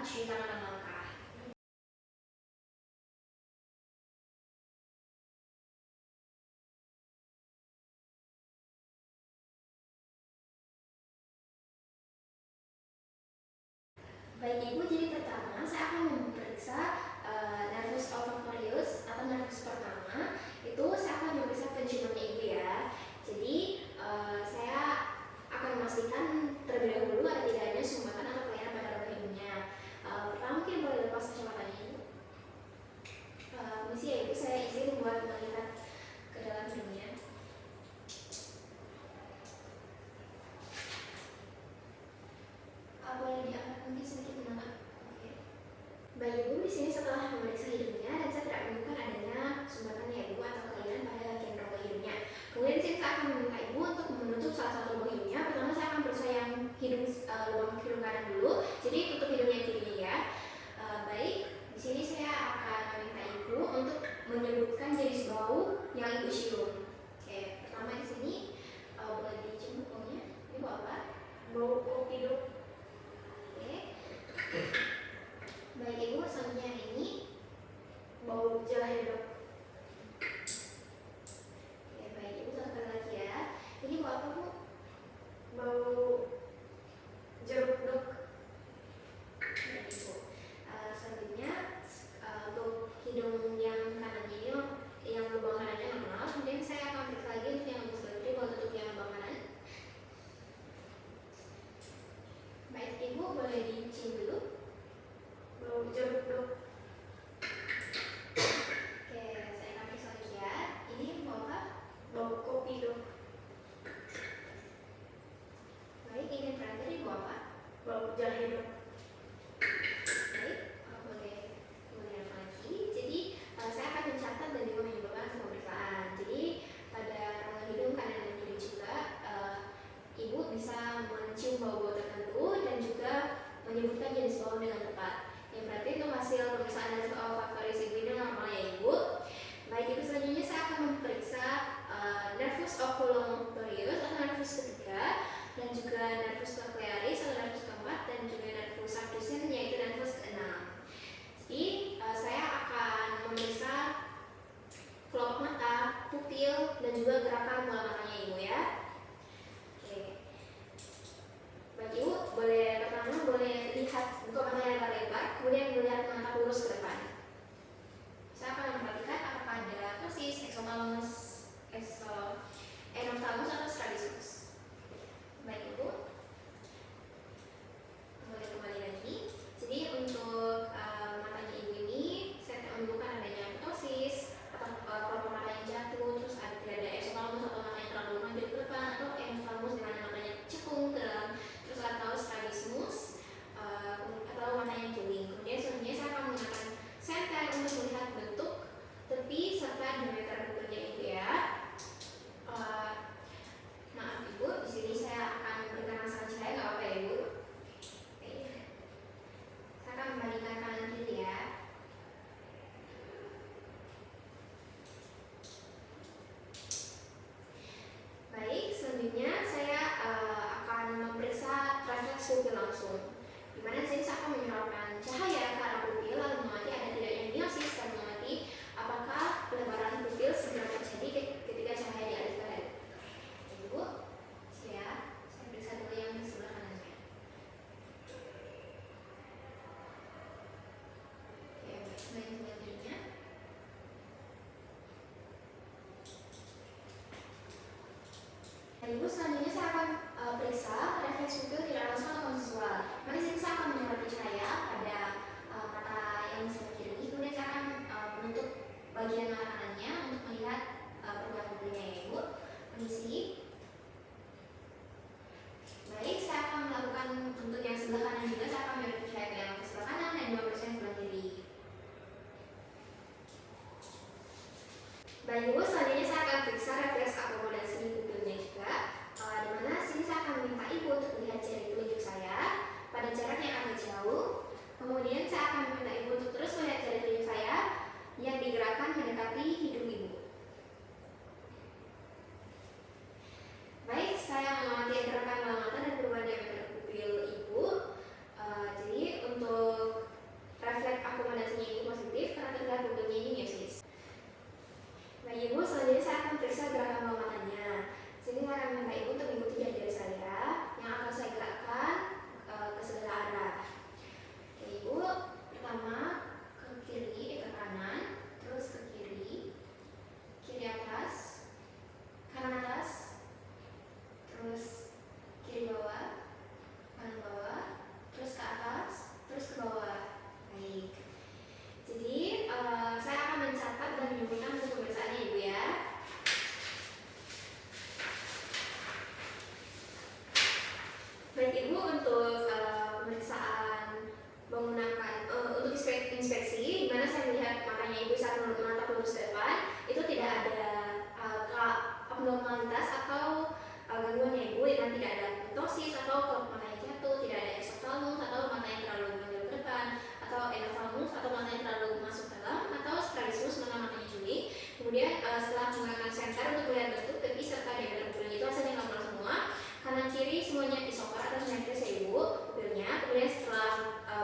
melakukan cuci tangan dengan langkah. Baik Ibu, jadi pertama saya akan memeriksa nervus olfactorius atau nervus pertama. Itu saya akan memeriksa penciumannya Ibu ya. Jadi saya akan memastikan terlebih dahulu ada tidaknya sumbatan atau kelainan pada rongga hidungnya. Pertama mungkin boleh lepas kacamatanya Ibu. Permisi ya Ibu, saya izin buat melihat ke dalam hidungnya. Boleh diangkat mungkin sedikit menengah. Oke. Baik Ibu, di sini setelah memeriksa hidungnya dan saya tidak menemukan adanya sumbatan ya Ibu atau kelainan pada bagian rongga hidungnya. Kemudian di sini saya akan meminta Ibu untuk menutup salah satu lubang hidungnya. Pertama saya akan berusaha yang lubang hidung kanan dulu. Jadi tutup hidung yang kirinya ya. Baik, di sini saya akan meminta Ibu untuk menyebutkan jenis bau yang Ibu cium. Oke, pertama di sini boleh dicium baunya. Ini bau apa? Bau kopi dok. Baik Ibu, selanjutnya ini bau jahe dok. Oke, baik Ibu, satu kali lagi ya. Ini bau apa Bu? Bau jeruk dok. Baik Ibu. Selanjutnya untuk hidung yang kanan ini yang lubang kanannya normal. Kemudian saya akan periksa lagi untuk yang lubang sebelah kiri, bau tutup yang lubang kanan. Baik Ibu, boleh dicium dulu. Bau jeruk dok. Oke, saya akan periksa lagi ya. Ini bau apa? Bau kopi dok. Baik, ini terakhir ini bau apa? Bau jahe dok. Baik, boleh kemudian lagi. Jadi saya akan mencatat dan juga menyebutkan semua pemeriksaan. Jadi pada rongga hidung kanan dan kiri juga Ibu bisa mencium bau-bau tertentu dan juga menyebutkan jenis bau dengan tepat. Yang berarti itu hasil pemeriksaan nervus olfactorius Ibu ini normal ya Ibu. Baik Ibu, selanjutnya saya akan memeriksa nervus oculomotorius atau nervus ketiga dan juga nervus cochlearis atau nervus keempat dan juga nervus abducens yaitu nervus keenam. Jadi saya akan memeriksa kelopak mata, pupil dan juga gerakan bola matanya Ibu ya. Oke. Baik Ibu, pertama boleh lihat buka matanya lebar-lebar, kemudian melihat menatap lurus ke depan. Saya akan memperhatikan apakah ada tosis, exophthalmos, enophthalmos atau strabismus. Baik Ibu, boleh kembali lagi. Jadi untuk matanya Ibu ini saya tidak menemukan adanya tosis atau kelopak mata yang jatuh, terus tidak ada exophthalmos atau mata yang terlalu menonjol ke depan, atau enophthalmos di mana matanya cekung ke dalam, terus atau strabismus atau warna yang kuning. Kemudian selanjutnya saya akan menggunakan senter untuk melihat bentuk, tepi, serta diameter pupilnya Ibu ya. Maaf Ibu, di sini saya akan memberikan rangsangan cahaya, nggak apa-apa ya Ibu. Oke. Saya akan membandingkan kanan kiri ya. Baik, selanjutnya saya akan memeriksa refleks pupil langsung. Dimana sini saya akan menyerapkan cahaya ke arah pupil lalu mengamati ada tidaknya miosis dan mengamati apakah pelebaran pupil segera terjadi ketika cahaya dialihkan. Ibu, saya periksa dulu yang di sebelah kanannya. Oke, baik, selanjutnya. Ibu, selanjutnya saya akan periksa refleks pupil tidak langsung atau konsensual. Mana sini saya akan menyoroti cahaya pada mata yang sebelah kiri. Kemudian saya akan menutup bagian mata kanannya untuk melihat perubahan pupilnya ya Ibu. Permisi. Baik, saya akan melakukan untuk yang sebelah kanan juga. Saya akan menyoroti cahaya yang sebelah kanan dan 2% sebelah kiri. Baik Ibu, selanjutnya saya akan periksa refleks akomodasi pupilnya juga. Dimana sini saya akan meminta Ibu untuk melihat jari telunjuk saya pada jarak yang agak jauh. Kemudian saya akan meminta Ibu untuk terus melihat jari telunjuk saya yang digerakkan mendekati matanya ibu saat menatap lurus ke depan itu tidak ada abnormalitas atau gangguannya ibu, dan tidak ada ptosis atau kalau matanya jatuh, tidak ada exophthalmos atau mata yang terlalu menjauh ke depan, atau endophthalmos atau mata yang terlalu masuk dalam, atau strabismus matanya juli. Kemudian setelah menggunakan senter untuk melihat bentuk, tepi serta diameter pupilnya itu hasilnya normal semua. Kanan kiri semuanya isopar atau simetris ya ibu pupilnya. Kemudian setelah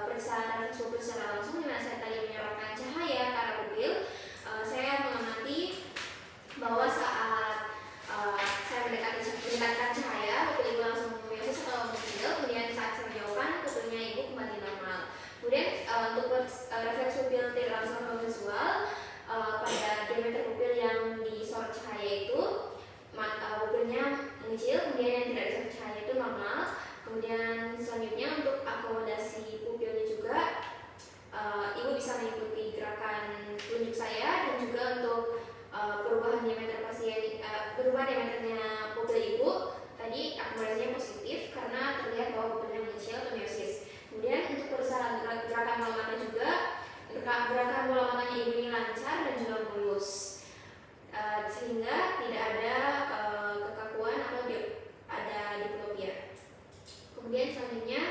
periksa refleks pupil secara langsung, dimana saya tadi menyorotkan cahaya ke arah pupil, saya mengamati bahwa saat saya mendekatkan cahaya, pupil ibu langsung memiosis atau mengecil. Kemudian saat saya menjauhkan, pupilnya ibu kembali normal. Kemudian untuk refleks pupil tidak langsung atau visual, pada diameter pupil yang disorot cahaya itu pupilnya mengecil, kemudian yang tidak disorot cahaya itu normal. Kemudian selanjutnya untuk akomodasi pupilnya juga, ibu bisa mengikuti gerakan telunjuk saya, dan juga untuk perubahan diameter perubahan diameternya pupil ibu tadi akomodasinya positif karena terlihat bahwa pupilnya mengecil atau miosis. Kemudian untuk perusahaan gerakan bola mata juga, gerakan bola matanya ibu ini lancar dan juga mulus, sehingga tidak ada kekakuan atau ada diplopia. Kemudian selanjutnya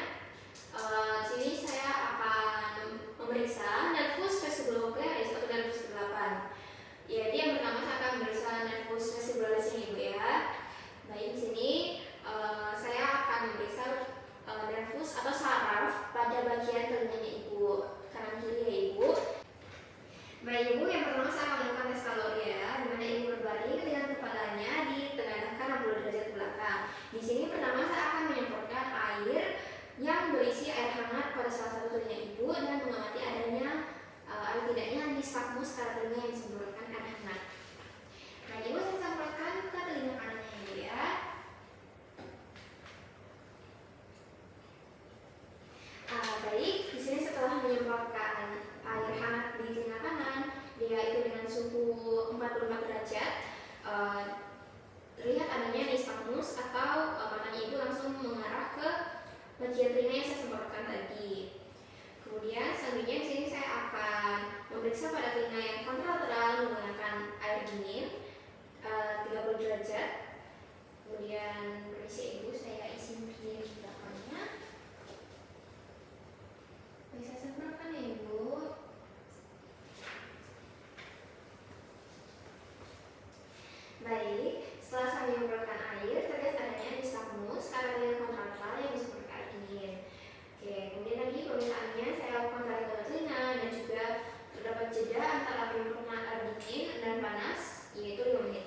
sini saya akan memeriksa nervus vestibulocularis atau nervus 8. Jadi yang pertama saya akan memeriksa nervus vestibularis ini ibu ya. Baik, di sini saya akan memeriksa nervus atau saraf pada bagian telinganya ibu, kanan kiri ya ibu. Baik ibu, yang pertama saya akan melakukan tes kalori ya, di mana ibu berbaring dengan kepalanya ditengadahkan 60 derajat ke belakang. Di sini pertama saya akan menyemprotkan air yang berisi air hangat pada salah satu telinga ibu dan mengamati adanya atau tidaknya nistagmus pada telinga yang disemprotkan air hangat. Nah ibu, saya semprotkan ke telinga kanannya ibu ya. Baik, di sini setelah menyemprotkan air hangat di telinga kanan, dia itu dengan suhu 44 derajat, terlihat adanya nistagmus atau matanya ibu langsung mengarah ke bagian telinga yang saya semprotkan tadi. Kemudian selanjutnya di sini saya akan memeriksa pada telinga yang kontralateral menggunakan air dingin 30 derajat. Kemudian permisi ibu, saya isi sendiri di belakangnya. Bisa semprotkan ya ibu. Baik, setelah saya menyemprotkan air, terlihat adanya nistagmus karena telinga kontralateral yang disemprotkan air dingin. Oke, kemudian lagi pemeriksaannya saya lakukan pada telinga dan juga terdapat jeda antara penyemprotan air dingin dan panas, yaitu 5 menit.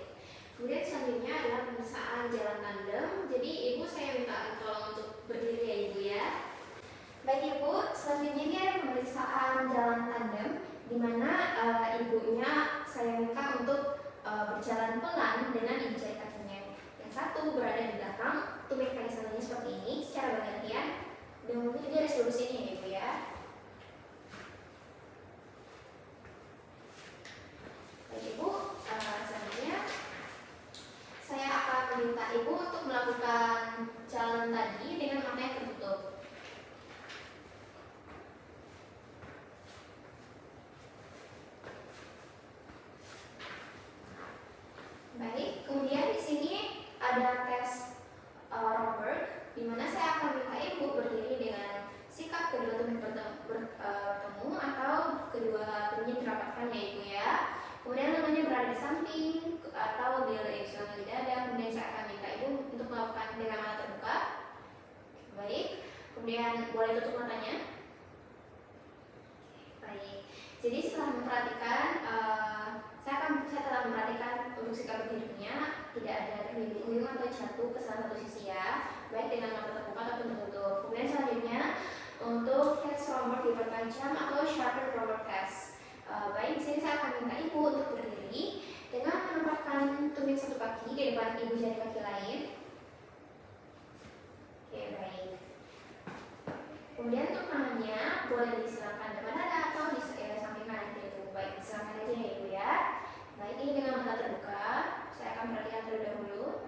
Kemudian selanjutnya adalah pemeriksaan jalan tandem. Jadi ibu saya minta tolong untuk berdiri ya ibu ya. Baik ibu, selanjutnya ini ada pemeriksaan jalan tandem, di mana ibunya saya minta untuk berjalan pelan dengan ibu jari kakinya. Yang satu berada di belakang, tumit kaki sananya seperti ini secara bergantian dengan mengikuti garis lurus ini ya ibu ya. Baik ibu, selanjutnya saya akan meminta ibu untuk melakukan jalan tadi dengan mata yang tertutup. Baik, kemudian di sini ada tes Romberg, di mana saya akan minta ibu berdiri dengan sikap kedua tumit bertemu atau kedua tumit dirapatkan ya ibu ya. Kemudian lengannya berada di samping atau di leher di dada. Kemudian saya akan minta ibu untuk melakukan dengan mata terbuka. Baik, kemudian boleh tutup matanya. Baik, jadi setelah memperhatikan saya telah memperhatikan untuk sikap berdirinya tidak ada terhuyung atau jatuh ke salah satu sisi ya, baik dengan mata terbuka ataupun tertutup. Kemudian selanjutnya untuk tes Romberg dipertajam atau sharper Romberg test. Baik, di sini saya akan minta ibu untuk berdiri dengan menempatkan tumit satu kaki di depan ibu jari kaki lain. Oke, baik. Kemudian untuk tangannya boleh disilakan depan dada atau di samping kanan kiri itu. Baik, silakan aja ya ibu ya. Baik, ini dengan mata terbuka. Saya akan perhatikan terlebih dahulu.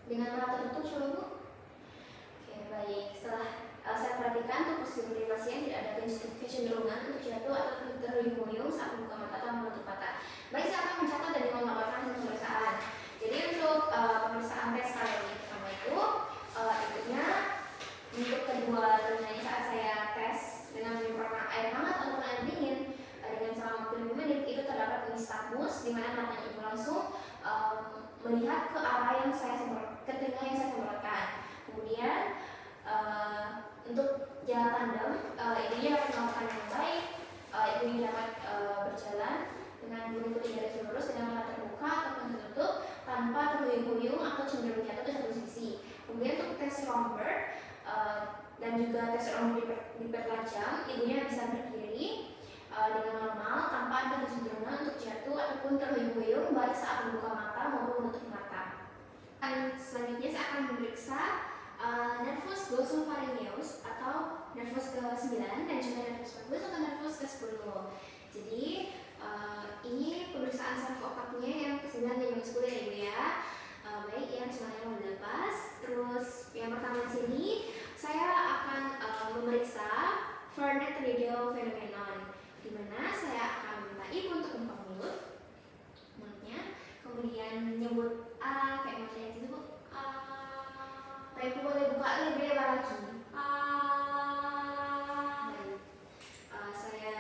Dengan mata tertutup coba bu. Oke, baik. Setelah saya perhatikan untuk posisi pasien tidak ada kecenderungan untuk jatuh atau terhuyung-huyung saat membuka mata atau menutup mata. Baik, saya akan mencatat dan juga melaporkan hasil pemeriksaan. Jadi untuk pemeriksaan tes kali ini pertama itu ikutnya untuk kedua telinganya saat saya tes dengan menyemprotkan air hangat atau air dingin dengan selama waktu 5 menit itu terdapat nistagmus di mana matanya ibu langsung melihat ke arah yang saya semprot, ke telinga yang saya semprotkan. Kemudian untuk jalan tandem, ibunya dapat melakukan yang baik, ibunya dapat berjalan dengan mengikuti garis lurus dengan mata terbuka ataupun tertutup tanpa terhuyung-huyung atau cenderung jatuh ke satu sisi. Kemudian untuk tes Romberg dan juga tes Romberg dipertajam, ibunya bisa berdiri dengan normal tanpa ada kecenderungan untuk jatuh ataupun terhuyung-huyung baik saat membuka mata maupun menutup mata. Dan selanjutnya saya akan memeriksa nervus glossopharyngeus atau nervus ke-9 dan juga nervus vagus atau nervus ke-10. Jadi ini pemeriksaan saraf otaknya yang ke-9 dan yang ke-10 ya ibu ya. Baik, yang semuanya mau dilepas. Terus yang pertama di sini saya akan memeriksa Vernet radial phenomenon, di mana saya akan minta ibu untuk membuka mulutnya, kemudian menyebut A kayak macam itu bu. Baik, boleh buka lebih lebar lagi. Baik, saya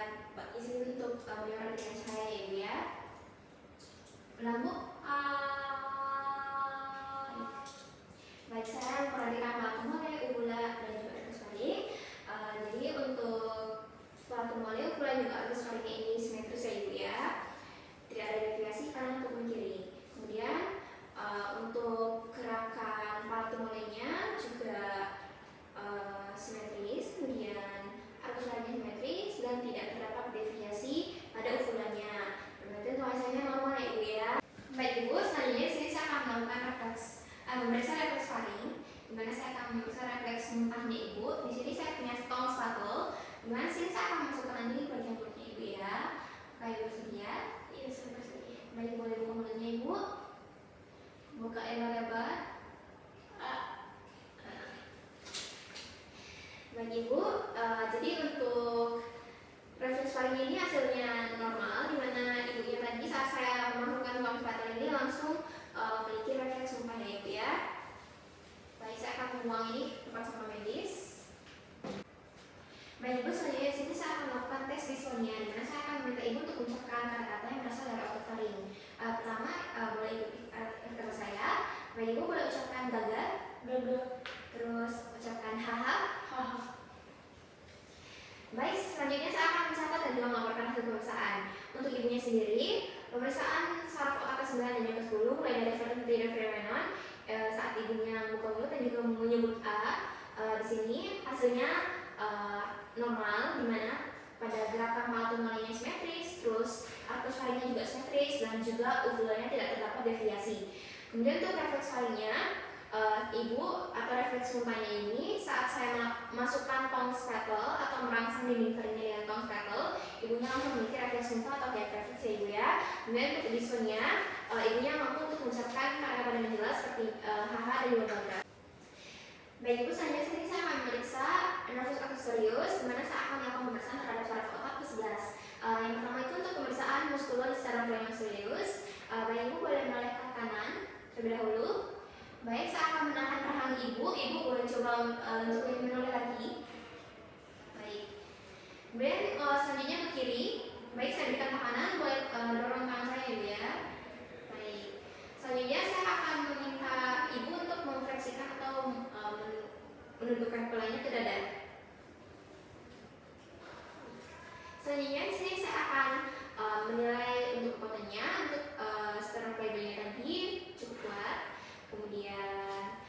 izin untuk mendengarkan saya ya ibu ya. Ulang bu. Baik, saya memperhatikan palatum mole, uvula dan juga arcus faring. Jadi untuk palatum mole, uvula juga arcus faringnya ini simetris ya ibu ya. Tidak ada deviasi kanan ataupun kiri. Kemudian untuk gerakan palatum molenya juga simetris. Kemudian arcus faringnya simetris dan tidak terdapat deviasi pada uvulanya. Berarti untuk hasilnya normal ya ibu ya. Baik ibu, selanjutnya sini saya akan melakukan memeriksa refleks faring, di mana saya akan memeriksa refleks muntahnya ibu. Di sini saya punya tong spatule, di mana sini saya akan masukkan nanti di bagian perutnya ibu ya. Baik, ibu bersedia? Iya, sudah bersedia. Baik, boleh buka mulutnya ibu. Buka lebar-lebar. Baik ibu, jadi untuk refleks faring ini hasilnya normal, di mana ibunya tadi saat saya memasukkan tong spatule ini langsung memiliki refleks muntah ya ibu ya. Baik, saya akan membuang ini ke tempat sampah medis. Baik ibu, selanjutnya di sini saya akan melakukan tes dysphonia, di mana saya akan meminta ibu untuk mengucapkan kata-kata yang berasal dari otot faring. Pertama, boleh ikuti kata saya. Baik ibu, boleh ucapkan gagal, terus ucapkan haha, haha. Baik, selanjutnya saya akan mencatat dan juga melaporkan hasil pemeriksaan. Untuk ibunya sendiri, pemeriksaan saraf otak ke-9 dan yang ke-10 mulai dari Vernet radial phenomenon saat ibunya membuka mulut dan juga menyebut A. Di sini hasilnya normal, di mana pada gerakan palatum molenya simetris, terus arcus faringnya juga simetris dan juga uvulanya tidak terdapat deviasi. Kemudian untuk refleks faringnya, ibu atau refleks muntahnya ini saat saya masukkan tong spatule atau merangsang dinding faringnya dengan tong spatule, ibunya langsung memiliki refleks muntah atau gag refleks ya ibu ya. Kemudian untuk dysphonia, ibunya mampu untuk mengucapkan kata-kata dengan jelas seperti haha dan juga bangga. Baik ibu, selanjutnya sini saya akan memeriksa nervus accessorius, di mana saya akan melakukan pemeriksaan terhadap saraf otak ke-11. Yang pertama itu untuk pemeriksaan muskulor secara serius. Baik ibu boleh menoleh ke kanan terlebih dahulu. Baik, saya akan menahan rahang ibu. Ibu boleh coba untuk menoleh lagi. Baik. Kemudian selanjutnya ke kiri. Baik, saya berikan tekanan, boleh dorong tangan saya ibu ya. Baik. Selanjutnya saya akan meminta ibu untuk memfleksikan atau menundukkan kepalanya ke dada. Selanjutnya di sini saya akan menilai untuk kekuatannya. Untuk sternocleidomastoidea tadi cukup kuat. Kemudian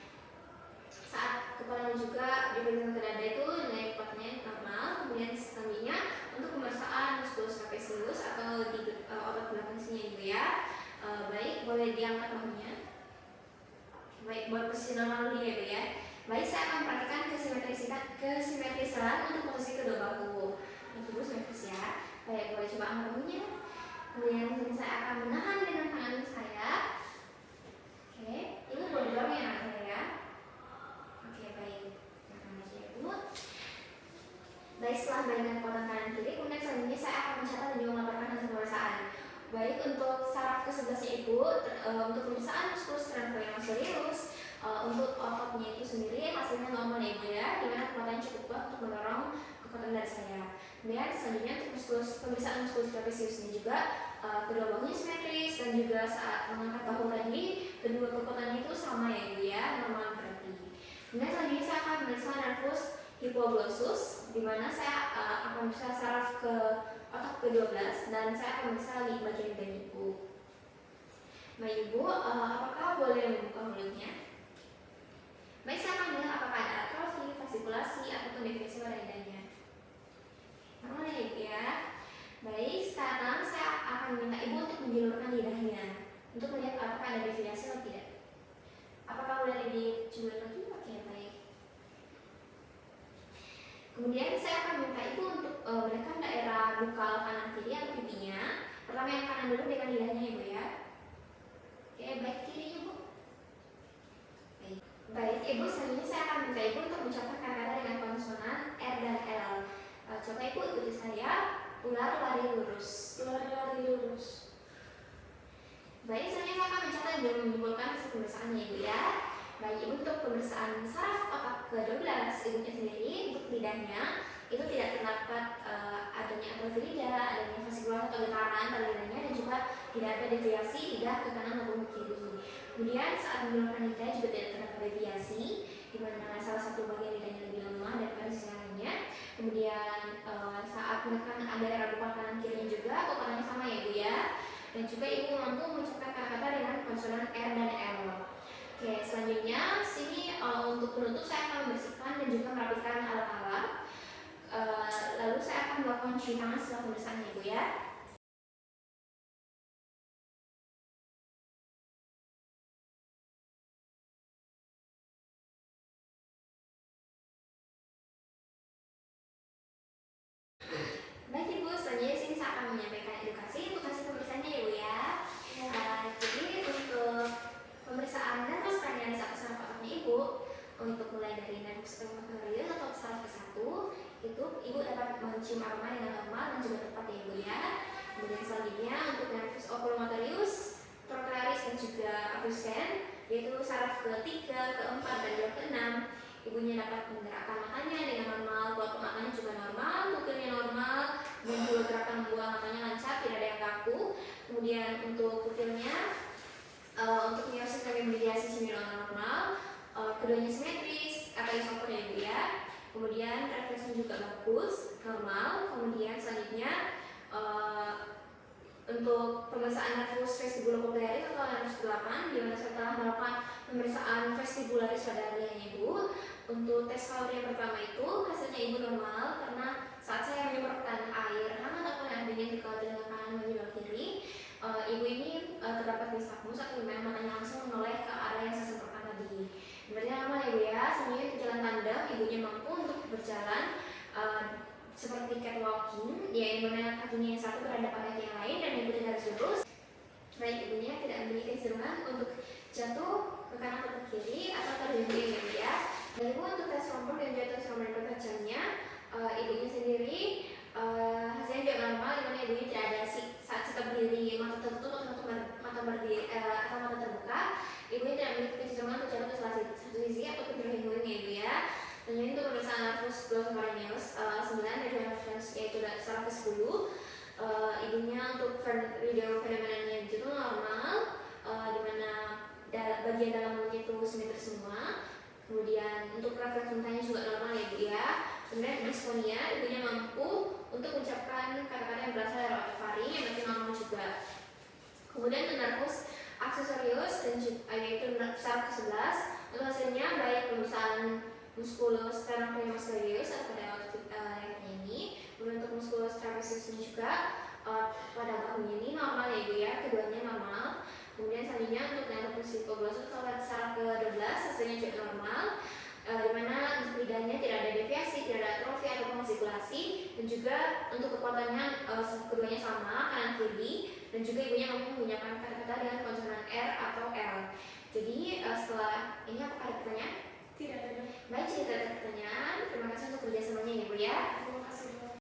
saat kepalanya juga diberikan ke dada itu nilai kekuatannya normal. Kemudian selanjutnya untuk pemeriksaan musculus trapezius atau di otot belakang sini ibu ya. Baik, boleh diangkat bahunya. Baik, buat posisi normal dulu ya ibu ya. Baik, saya akan perhatikan kesimetrisan untuk posisi kedua bahu. Ibu simetris ya. Baik, boleh coba angkat bahunya. Kemudian saya akan menahan dengan tangan saya. Oke, ibu boleh dorong ya anak saya ya. Oke, baik. Tangan aja ibu. Baik, setelah membandingkan kekuatan kanan kiri, kemudian selanjutnya saya akan mencatat dan juga melaporkan hasil pemeriksaan. Baik, untuk saraf ke-11-nya Ibu, untuk pemeriksaan muskulus sternocleidomastoideus, untuk ototnya itu sendiri hasilnya normal ya Ibu ya, dimana kekuatannya cukup kuat untuk mendorong kekuatan dari saya. Kemudian selanjutnya untuk pemeriksaan muskulus trapeziusnya juga, kedua bahunya simetris dan juga saat mengangkat bahu tadi, kedua kekuatannya itu sama ya Ibu ya, normal berarti. Kemudian selanjutnya saya akan memeriksa nervus hipoglossus, di mana saya akan memeriksa saraf ke otak ke-12 dan saya akan memeriksa di bagian lidah Ibu. Baik Ibu, apakah boleh membuka mulutnya? Baik, saya akan melihat apakah ada atrofi, fasikulasi, ataupun deviasi pada lidahnya. Normal ya Ibu ya. Baik, sekarang saya akan minta Ibu untuk menjulurkan lidahnya untuk melihat apakah ada deviasi atau tidak. Apakah boleh dijulur lagi? Oke, baik. Kemudian saya akan minta Ibu untuk menekan daerah bukal kanan kiri atau pipinya. Pertama yang kanan dulu dengan lidahnya Ibu ya. Oke, baik, kiri Ibu. Baik, Ibu, selanjutnya saya akan minta Ibu untuk mengucapkan kata-kata dengan konsonan R dan L. Coba Ibu ikuti saya. Ular lari lurus. Ular lari lurus. Baik, selanjutnya saya akan mencatat dan menyimpulkan hasil pemeriksaannya Ibu ya. Baik Ibu, untuk pemeriksaan saraf otak ke-12 Ibunya sendiri, untuk lidahnya itu tidak terdapat adanya atrofi lidah, adanya fasikulasi atau getaran pada lidahnya, dan juga tidak ada deviasi lidah ke kanan maupun ke kiri. Kemudian saat menggunakan lidah juga tidak terdapat deviasi, di mana salah satu bagian lidahnya lebih lemah daripada sisi lainnya. Kemudian saat menekan daerah bukal kanan kirinya juga kekuatannya sama ya Ibu ya. Dan juga Ibu mampu mengucapkan kata-kata dengan konsonan R dan L. Oke, selanjutnya sini untuk penutup saya akan membersihkan dan juga merapikan alat-alat. Lalu saya akan melakukan cuci tangan setelah pemeriksaan Ibu ya. Baik Ibu, selanjutnya sini saya akan menyampaikan edukasi untuk hasil pemeriksaannya Ibu ya. Jadi untuk pemeriksaan nervus cranialis atau saraf otaknya Ibu, untuk mulai dari nervus cranialis atau saraf ke-1 itu Ibu dapat mencium aroma dengan normal dan juga tepat ya Ibu ya. Kemudian selanjutnya untuk nervus oculomotorius, trochlearis dan juga abducens, yaitu saraf ke-3, ke-4 dan juga ke-6, Ibunya dapat menggerakkan matanya dengan normal, kelopak matanya juga normal, pupilnya normal, dan juga gerakan buah matanya lancar, tidak ada yang kaku. Kemudian untuk pupilnya, untuk meiosis dan mediasi semiluar normal, keduanya simetris atau isoper ya Ibu ya. Kemudian refleksnya juga bagus, normal. Kemudian selanjutnya untuk pemeriksaan nervus vestibulococlearis atau nervus 8, di mana setelah melakukan pemeriksaan vestibularis pada lidahnya Ibu, untuk tes kalori yang pertama itu hasilnya Ibu normal karena saat saya menyemprotkan air hangat ataupun air dingin ke telinga kanan dan juga kiri, Ibu ini terdapat nistagmus atau memang matanya langsung menoleh ke arah yang saya semprotkan tadi. Berarti normal ya Ibu ya. Selanjutnya untuk jalan tandem, Ibunya mampu untuk berjalan seperti catwalking, yaitu mana kakinya yang satu berhadapan kaki yang lain dan mengikuti garis lurus. Baik, Ibunya tidak memiliki kecenderungan untuk jatuh ke kanan atau ke kiri atau terhenti ya Ibu ya. Dan Ibu untuk tes rompur dan jatuh selama tajamnya, Ibunya sendiri hasilnya juga normal, dimana Ibunya tidak ada saat kita berdiri mata tertutup atau mata berdiri atau mata terbuka, Ibunya tidak memiliki kecenderungan untuk jatuh ke salah satu sisi atau ke terhenti ya Ibu ya. Selanjutnya untuk pemeriksaan nervus glossopharyngeus 9 dan juga nervus yaitu saraf ke-10, Ibunya untuk video fenomenanya itu normal, dimana bagian dalam mulutnya itu simetris semua. Kemudian untuk refleks muntahnya juga normal ya Ibu ya. Kemudian dysphonia, Ibunya mampu untuk mengucapkan kata-kata yang berasal dari otofaring yang berarti normal juga. Kemudian untuk nervus accessorius dan yaitu saraf ke-11, untuk hasilnya baik pemeriksaan musculus sternocleidomastoideus atau pada lehernya ini, kemudian untuk musculus trapeziusnya juga pada bahunya ini normal ya Ibu ya, keduanya normal. Kemudian selanjutnya untuk nervus hipoglossus atau saraf ke-12 hasilnya juga normal, di mana lidahnya tidak ada deviasi, tidak ada atrofi ataupun fasikulasi, dan juga untuk kekuatannya keduanya sama kanan kiri, dan juga Ibunya mampu menggunakan kata-kata dengan konsonan R atau L. Jadi setelah ini apakah ada pertanyaan? Tidak ada. Baik, jika ada pertanyaan, terima kasih untuk kerjasamanya ya Ibu ya.